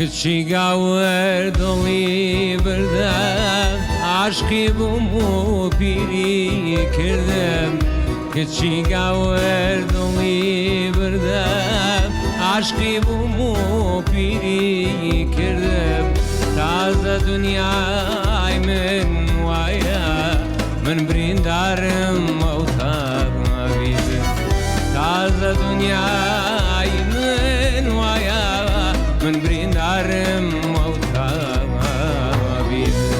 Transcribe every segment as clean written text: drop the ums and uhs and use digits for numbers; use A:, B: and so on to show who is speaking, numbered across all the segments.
A: کچی گاور دڵی بردم عاشقی بووم و پیری کردم کچی گاور دڵی بردم عاشقی بووم و پیری کردم تازە دنیای من وایە من بریندارم ئەو تاقمەبیبم تازە دنیای من وایە من بریندارم ئەو تاقمەبیبم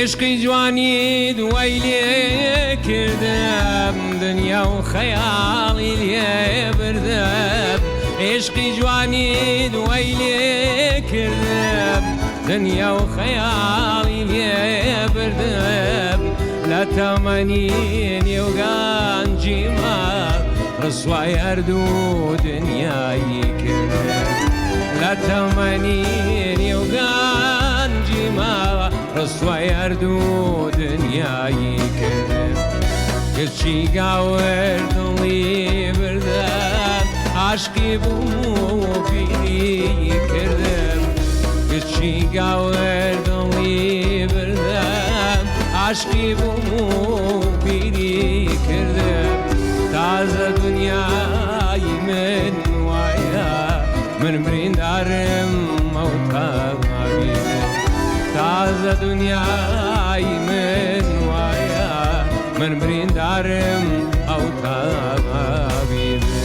A: عشقی جوانی دوای لێ کردم دنیا و خەیاڵی لێ بردم عشقی جوانی دوای لێ کردم دنیا و خەیاڵی لێ بردم لە تەمەنی نێوگانجیمە ڕسوای هەردوو دنیایی کردم لە تەمەنی نێوگانجیمە ڕسوای هەردوو دنیایی کردم کچی گاور دڵی بردم عاشقی بووم و پیری کردم کچی گاور دڵی بردم عاشقی بووم و پیری کردم تازە دنیای من وایە من بریندارم ئەو تاقمەبیبم تازە دنیای من وایە من بریندارم ئەو تاقمەبیبم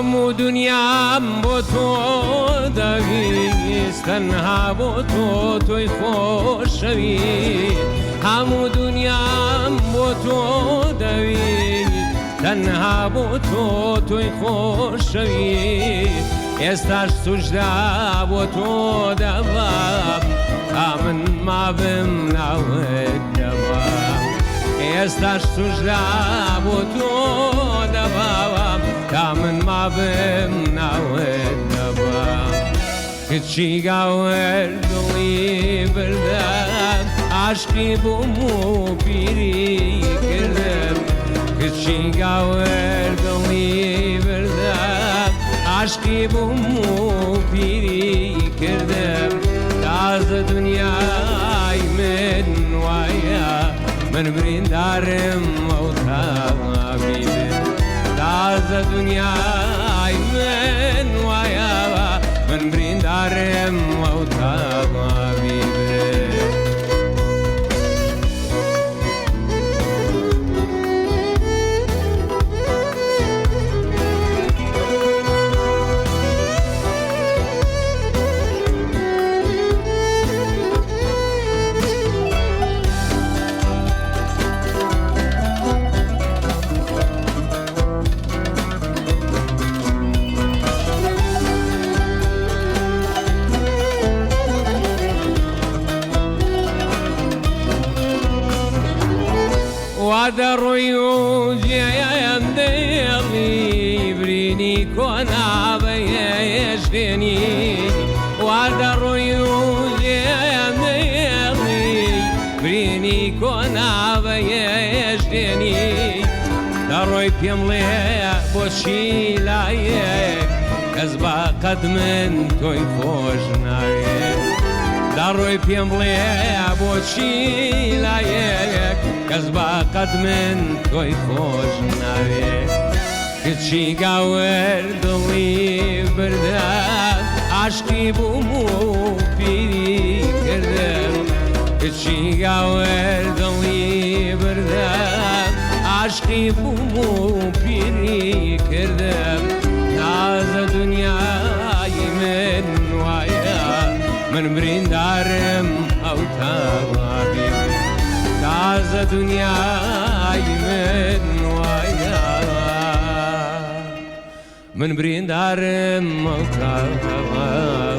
A: هەموو دنیام بۆ تۆ دەویست تەنها بۆ تۆ تۆی خۆشەویست هەموو دنیام بۆ تۆ دەویست تەنها بۆ تۆ تۆی خۆشەویست ئێستاش سوژدا بۆ تۆ دەبام تا من مابم ناوت دەبام ئێستاش سوژدا بۆ تۆ دەبام تا من مابم ناوت دەبام کچی گاور دڵی بردم عاشقی بووم و پیری کردم کچی گاور دڵی بردم عاشقی بووم و پیری کردم تازە دنیای من وایە من بریندارم ئەو تاقمەبیبم تازە دنیای من وایە من بریندارم ئەو تاقمەبیبم دەڕۆی و جێیان دێڵی برینی کۆنا بەهێشتێنی وا دەڕۆی و جێیان دێڵی برینی کۆنا بەهێشتێنی دەڕۆی پێم لێ بۆچی لایەک کەس باقەت من تۆی خۆش ناوێت داڕۆی پێم بڵێ بۆچی لایەک کەس باقەت من تۆی خۆش ناوێت کچی گاوەر دڵی بردە عاشقی بووم و پیری کردم کچی گاوەر دڵی بردە عاشقی بووم و پیری کردم تازە دنیای من وایە من بریندارم ئەو تاوابی تازە دنیای من وایە من بریندارم ئەو تاوابی